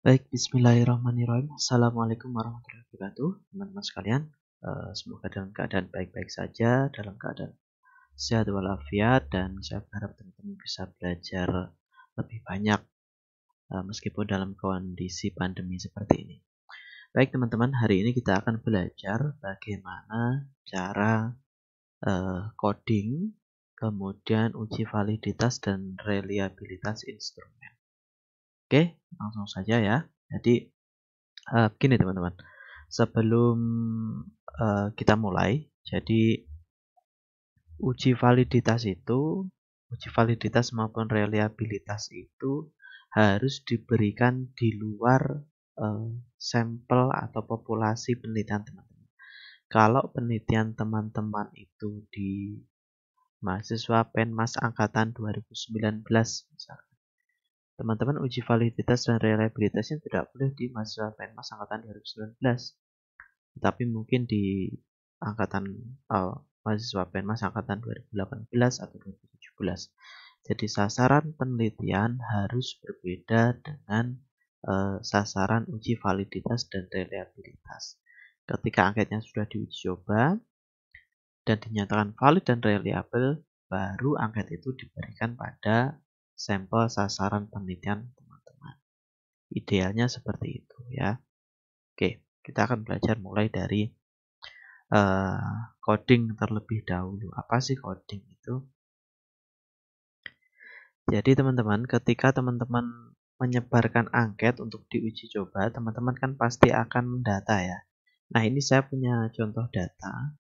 Baik, bismillahirrahmanirrahim. Assalamualaikum warahmatullahi wabarakatuh, teman-teman sekalian. Semoga dalam keadaan baik-baik saja, dalam keadaan sehat walafiat, dan saya berharap teman-teman bisa belajar lebih banyak meskipun dalam kondisi pandemi seperti ini. Baik, teman-teman, hari ini kita akan belajar bagaimana cara coding, kemudian uji validitas dan reliabilitas instrumen. Oke, langsung saja ya. Jadi, begini teman-teman. Sebelum kita mulai, jadi uji validitas maupun reliabilitas itu harus diberikan di luar sampel atau populasi penelitian teman-teman. Kalau penelitian teman-teman itu di mahasiswa Penmas angkatan 2019 misalnya, teman-teman uji validitas dan reliabilitasnya tidak boleh di mahasiswa Penmas angkatan 2019. Tapi mungkin di angkatan mahasiswa Penmas angkatan 2018 atau 2017. Jadi sasaran penelitian harus berbeda dengan sasaran uji validitas dan reliabilitas. Ketika angketnya sudah diuji coba dan dinyatakan valid dan reliable, baru angket itu diberikan pada sampel sasaran penelitian teman-teman. Idealnya seperti itu ya. Oke, kita akan belajar mulai dari coding terlebih dahulu. Apa sih coding itu? Jadi teman-teman, ketika teman-teman menyebarkan angket untuk diuji coba, teman-teman kan pasti akan mendata ya. Nah, ini saya punya contoh data.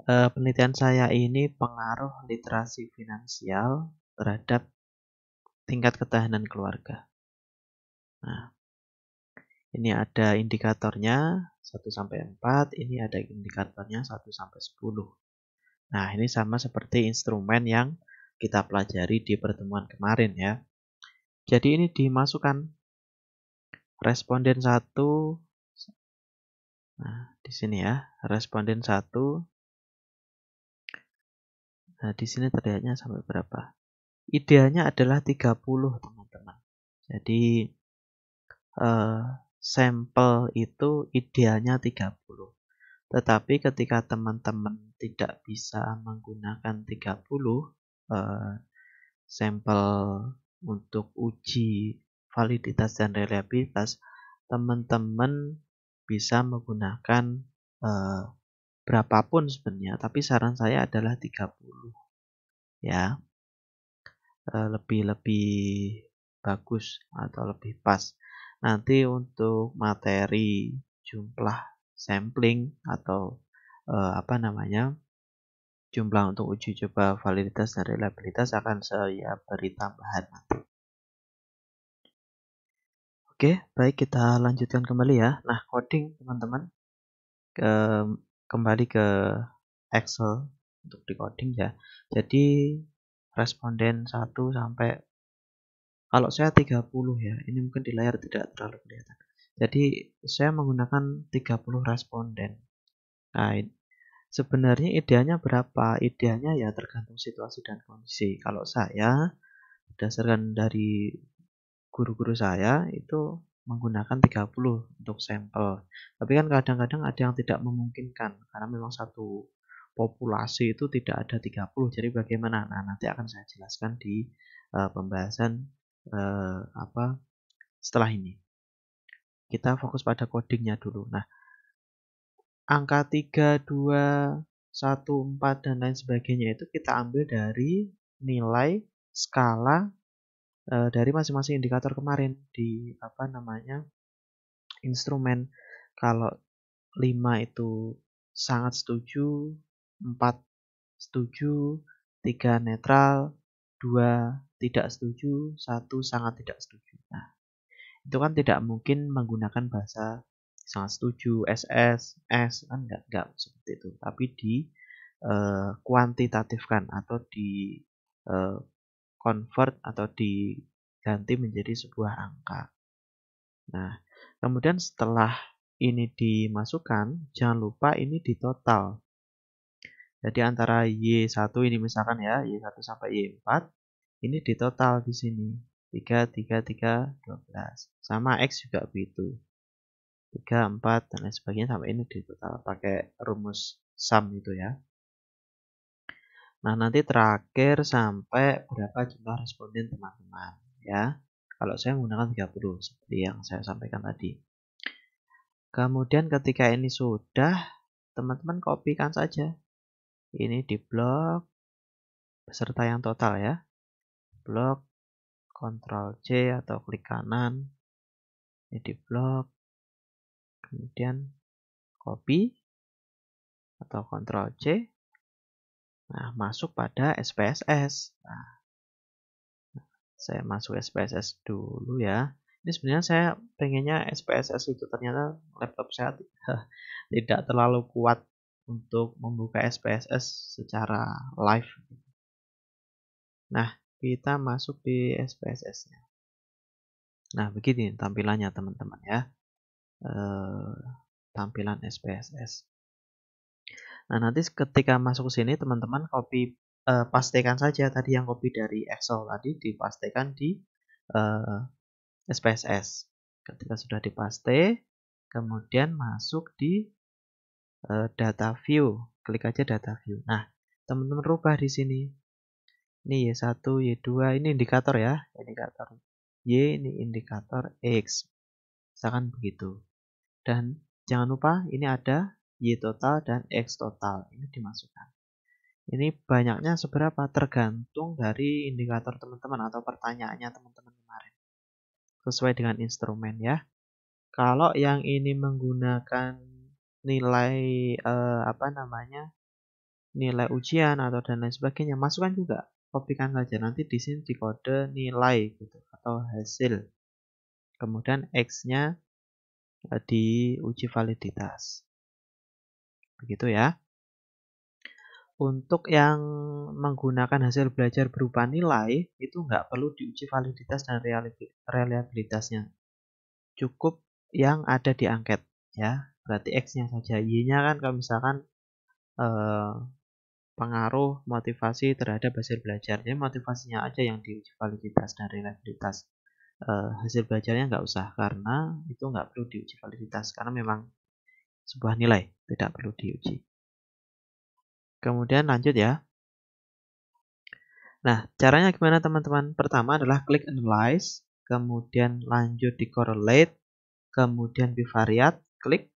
Penelitian saya ini pengaruh literasi finansial terhadap tingkat ketahanan keluarga. Nah, ini ada indikatornya 1-4, ini ada indikatornya 1-10. Nah, ini sama seperti instrumen yang kita pelajari di pertemuan kemarin ya. Jadi ini dimasukkan responden 1. Nah, di sini ya, responden 1. Nah, di sini terlihatnya sampai berapa? Idealnya adalah 30, teman-teman. Jadi sampel itu idealnya 30. Tetapi ketika teman-teman tidak bisa menggunakan 30 sampel untuk uji validitas dan reliabilitas, teman-teman bisa menggunakan berapapun sebenarnya, tapi saran saya adalah 30 ya. Lebih bagus atau lebih pas. Nanti untuk materi jumlah sampling atau jumlah untuk uji coba validitas dan reliabilitas akan saya beri tambahan nanti. Oke, baik, kita lanjutkan kembali ya. Nah, coding teman-teman, kembali ke Excel untuk decoding ya. Jadi responden 1 sampai, kalau saya 30 ya, ini mungkin di layar tidak terlalu kelihatan. Jadi saya menggunakan 30 responden. Nah, sebenarnya idealnya berapa? Idealnya ya tergantung situasi dan kondisi. Kalau saya, berdasarkan dari guru-guru saya, itu menggunakan 30 untuk sampel. Tapi kan kadang-kadang ada yang tidak memungkinkan, karena memang satu populasi itu tidak ada 30. Jadi bagaimana? Nah, nanti akan saya jelaskan di pembahasan setelah ini. Kita fokus pada codingnya dulu. Nah, angka 3, 2, 1, 4, dan lain sebagainya itu kita ambil dari nilai skala dari masing-masing indikator kemarin di instrumen. Kalau 5 itu sangat setuju, 4 setuju, 3 netral, 2 tidak setuju, 1 sangat tidak setuju. Nah, itu kan tidak mungkin menggunakan bahasa sangat setuju, SS, S, kan enggak seperti itu. Tapi di kuantitatifkan atau di convert atau diganti menjadi sebuah angka. Nah, kemudian setelah ini dimasukkan, jangan lupa ini ditotal. Jadi antara Y1 ini misalkan ya, Y1 sampai Y4, ini ditotal di sini. 3, 3, 3, 12. Sama X juga begitu. 3, 4, dan lain sebagainya sampai ini di total. Pakai rumus sum itu ya. Nah, nanti terakhir sampai berapa jumlah responden teman-teman ya. Kalau saya menggunakan 30 seperti yang saya sampaikan tadi. Kemudian ketika ini sudah, teman-teman kopikan saja. Ini di blok beserta yang total ya. Blok Ctrl C atau klik kanan. Ini di blok. Kemudian copy atau Ctrl C. Nah, masuk pada SPSS. Nah, saya masuk SPSS dulu ya. Ini sebenarnya saya pengennya SPSS itu, ternyata laptop saya tidak terlalu kuat untuk membuka SPSS secara live. Nah, kita masuk di SPSS-nya. Nah, begini tampilannya teman-teman ya. Tampilan SPSS. Nah, nanti ketika masuk ke sini teman-teman pastekan saja tadi yang copy dari Excel tadi, dipastekan di SPSS. Ketika sudah dipaste, kemudian masuk di data view. Klik aja data view. Nah, teman-teman rubah di sini. Ini Y1, Y2, ini indikator ya, indikator Y, ini indikator X. Misalkan begitu. Dan jangan lupa ini ada Y total dan X total. Ini dimasukkan. Ini banyaknya seberapa tergantung dari indikator teman-teman atau pertanyaannya teman-teman kemarin. Sesuai dengan instrumen ya. Kalau yang ini menggunakan nilai nilai ujian atau dan lain sebagainya, masukkan juga. Kopikan saja nanti di sini di kode nilai gitu atau hasil. Kemudian X-nya di uji validitas. Begitu ya. Untuk yang menggunakan hasil belajar berupa nilai, itu nggak perlu diuji validitas dan reliabilitasnya. Cukup yang ada di angket ya. Berarti X-nya saja. Y-nya kan kalau misalkan pengaruh motivasi terhadap hasil belajarnya, motivasinya aja yang diuji validitas dan reliabilitas. Hasil belajarnya nggak usah, karena itu nggak perlu diuji validitas, karena memang sebuah nilai, tidak perlu diuji. Kemudian lanjut ya. Nah, caranya gimana teman-teman? Pertama adalah klik Analyze, kemudian lanjut di Correlate, kemudian bivariate, klik,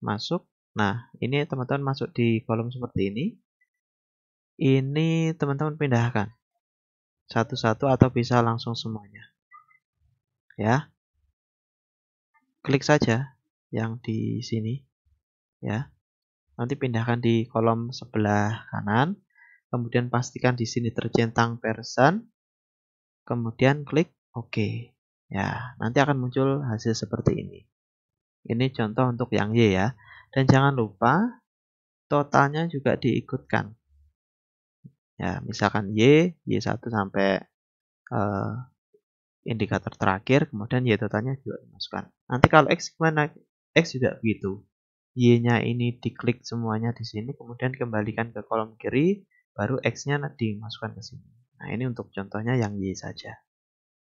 masuk. Nah, ini teman-teman masuk di kolom seperti ini. Ini teman-teman pindahkan satu-satu atau bisa langsung semuanya. Ya. Klik saja yang di sini ya. Nanti pindahkan di kolom sebelah kanan. Kemudian pastikan di sini tercentang person. Kemudian klik OK. Ya, nanti akan muncul hasil seperti ini. Ini contoh untuk yang Y ya. Dan jangan lupa totalnya juga diikutkan. Ya, misalkan Y1 sampai indikator terakhir, kemudian Y totalnya juga dimasukkan. Nanti kalau X gimana? X juga begitu. Y-nya ini diklik semuanya di sini, kemudian kembalikan ke kolom kiri, baru X-nya dimasukkan ke sini. Nah, ini untuk contohnya yang Y saja.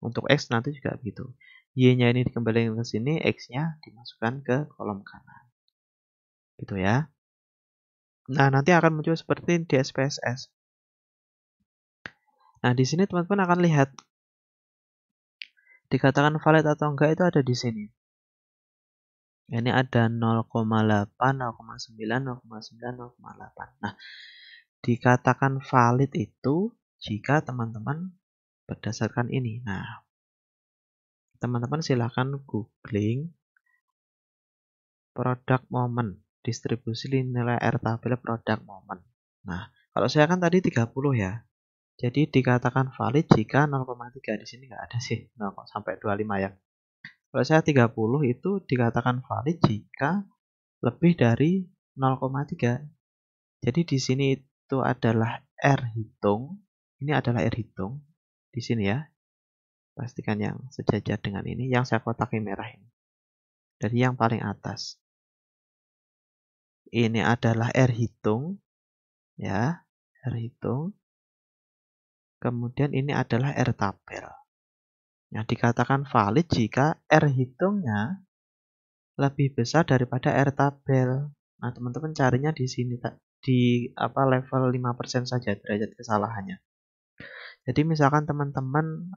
Untuk X nanti juga begitu. Y-nya ini dikembalikan ke sini, X-nya dimasukkan ke kolom kanan. Gitu ya. Nah, nanti akan muncul seperti di SPSS. Nah, di sini teman-teman akan lihat dikatakan valid atau enggak itu ada di sini. Ini ada 0,8, 0,9, 0,9, 0,8. Nah, dikatakan valid itu jika teman-teman berdasarkan ini. Nah, teman-teman silahkan googling product moment, distribusi nilai R tabel product moment. Nah, kalau saya kan tadi 30 ya. Jadi dikatakan valid jika 0,3. Di sini nggak ada sih 0 sampai 25 ya. Kalau saya 30 itu dikatakan valid jika lebih dari 0,3. Jadi di sini itu adalah R hitung. Ini adalah R hitung. Di sini ya. Pastikan yang sejajar dengan ini. Yang saya kotakin merah ini. Dari yang paling atas. Ini adalah R hitung. Ya. R hitung. Kemudian ini adalah R tabel. Nah, dikatakan valid jika R hitungnya lebih besar daripada R tabel. Nah, teman-teman carinya di sini di level 5% saja derajat kesalahannya. Jadi misalkan teman-teman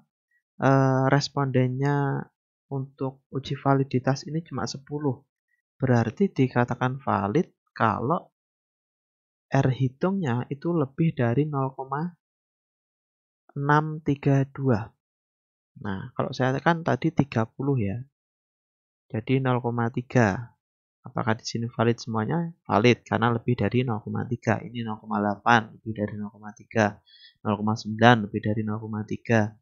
respondennya untuk uji validitas ini cuma 10. Berarti dikatakan valid kalau R hitungnya itu lebih dari 0,632. Nah, kalau saya kan tadi 30 ya. Jadi 0,3. Apakah di sini valid semuanya? Valid karena lebih dari 0,3. Ini 0,8 lebih dari 0,3. 0,9 lebih dari 0,3.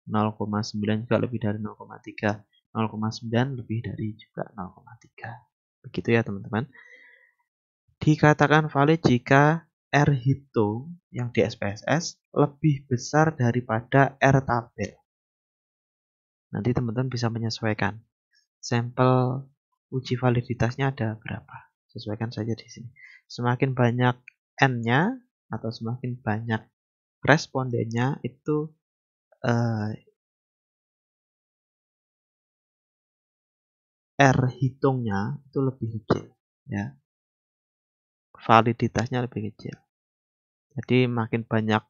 0,9 juga lebih dari 0,3. 0,9 lebih dari juga 0,3. Begitu ya teman-teman. Dikatakan valid jika R hitung yang di SPSS lebih besar daripada R tabel. Nanti teman-teman bisa menyesuaikan. Sampel uji validitasnya ada berapa? Sesuaikan saja di sini. Semakin banyak N-nya atau semakin banyak respondennya itu R hitungnya itu lebih kecil, ya. Validitasnya lebih kecil. Jadi makin banyak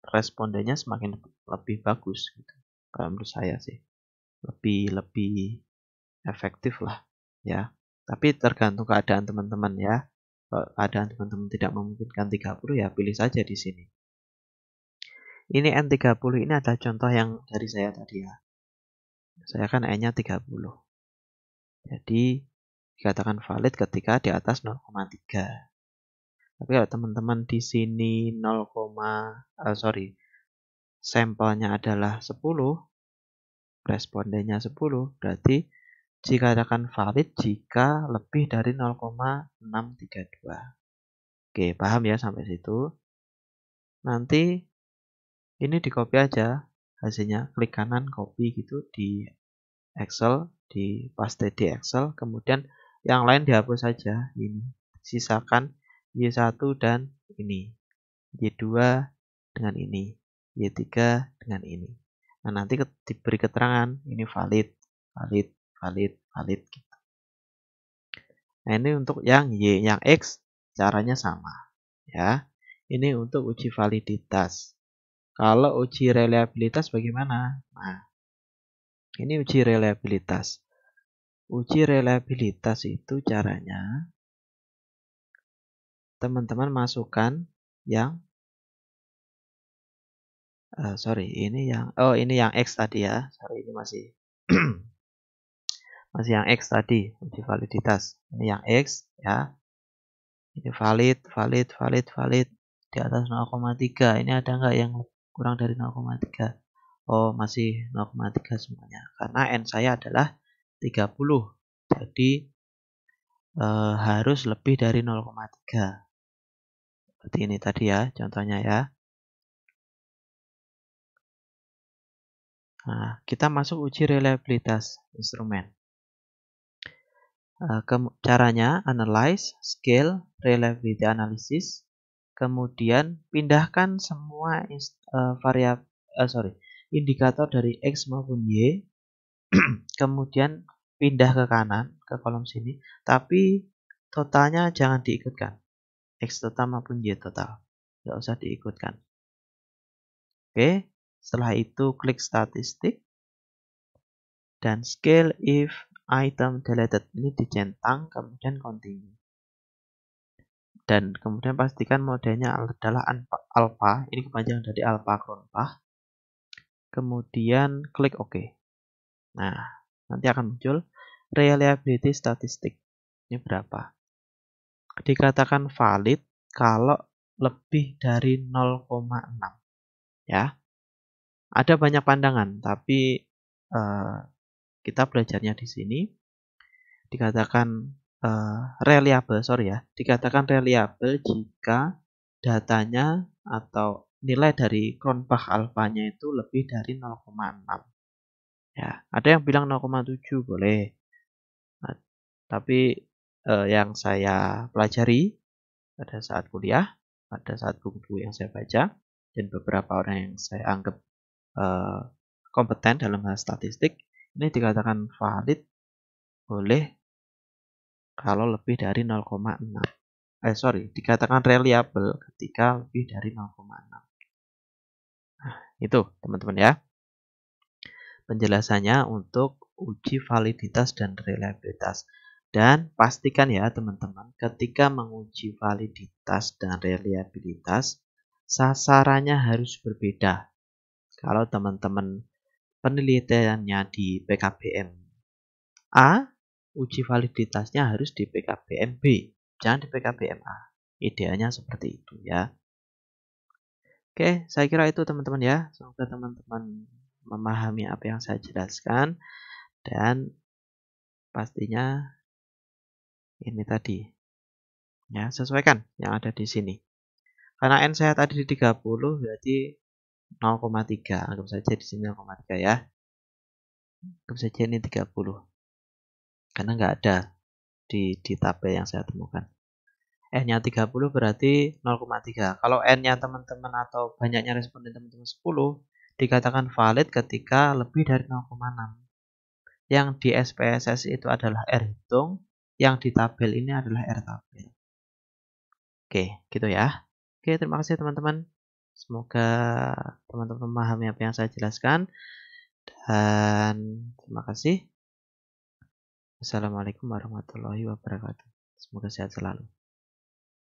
respondennya semakin lebih bagus gitu. Kalau menurut saya sih lebih efektif lah, ya. Tapi tergantung keadaan teman-teman ya. Kalau keadaan teman-teman tidak memungkinkan 30 ya pilih saja di sini. Ini N30 ini adalah contoh yang dari saya tadi ya. Saya kan N-nya 30. Jadi dikatakan valid ketika di atas 0,3. Tapi kalau teman-teman di sini sampelnya adalah 10, respondennya 10, berarti dikatakan valid jika lebih dari 0,632. Oke, paham ya sampai situ? Nanti ini di copy aja hasilnya, klik kanan copy gitu di Excel, di paste di Excel, kemudian yang lain dihapus saja ini. Sisakan Y1 dan ini. Y2 dengan ini. Y3 dengan ini. Nah, nanti diberi keterangan ini valid, valid, valid, valid. Nah, ini untuk yang Y, yang X caranya sama. Ya, ini untuk uji validitas. Kalau uji reliabilitas bagaimana? Nah, ini uji reliabilitas. Uji reliabilitas itu caranya teman-teman masukkan yang ini yang X tadi ya. Sorry, ini masih masih yang X tadi, uji validitas. Ini yang X ya. Ini valid, valid, valid, valid di atas 0,3. Ini ada nggak yang kurang dari 0,3? Oh, masih 0,3 semuanya. Karena N saya adalah 30. Jadi harus lebih dari 0,3. Seperti ini tadi ya, contohnya ya. Nah, kita masuk uji reliabilitas instrumen. Caranya analyze, scale, reliability analysis. Kemudian pindahkan semua indikator dari X maupun Y. Kemudian pindah ke kanan ke kolom sini, tapi totalnya jangan diikutkan. X total maupun Y total. Nggak usah diikutkan. Oke, setelah itu klik statistik dan scale if item deleted ini dicentang, kemudian continue. Dan kemudian pastikan modenya adalah alpha, ini kepanjangan dari alpha cronpach. Kemudian klik OK. Nah, nanti akan muncul reliability statistik. Ini berapa? Dikatakan valid kalau lebih dari 0,6. Ya. Ada banyak pandangan, tapi kita belajarnya di sini dikatakan dikatakan reliable jika datanya atau nilai dari cronpach alfanya itu lebih dari 0,6. Ya, ada yang bilang 0,7 boleh. Nah, tapi yang saya pelajari pada saat kuliah, pada saat buku-buku yang saya baca, dan beberapa orang yang saya anggap kompeten dalam hal statistik, ini dikatakan valid boleh kalau lebih dari 0,6. Dikatakan reliable ketika lebih dari 0,6. Nah, itu teman-teman ya. Penjelasannya untuk uji validitas dan reliabilitas. Dan pastikan ya teman-teman, ketika menguji validitas dan reliabilitas, sasarannya harus berbeda. Kalau teman-teman penelitiannya di PKBM A, uji validitasnya harus di PKBM B, jangan di PKBM A. Idealnya seperti itu ya. Oke, saya kira itu teman-teman ya. Semoga teman-teman memahami apa yang saya jelaskan. Dan pastinya ini tadi ya, sesuaikan yang ada di sini. Karena N saya tadi di 30 berarti 0,3. Anggap saja di sini 0,3 ya. Anggap saja ini 30. Karena nggak ada di tabel yang saya temukan. N-nya 30 berarti 0,3. Kalau N-nya teman-teman atau banyaknya responden teman-teman 10, dikatakan valid ketika lebih dari 0,6. Yang di SPSS itu adalah R hitung, yang di tabel ini adalah R tabel. Oke, gitu ya. Oke, terima kasih teman-teman. Semoga teman-teman memahami apa yang saya jelaskan. Dan terima kasih. Wassalamualaikum warahmatullahi wabarakatuh. Semoga sehat selalu.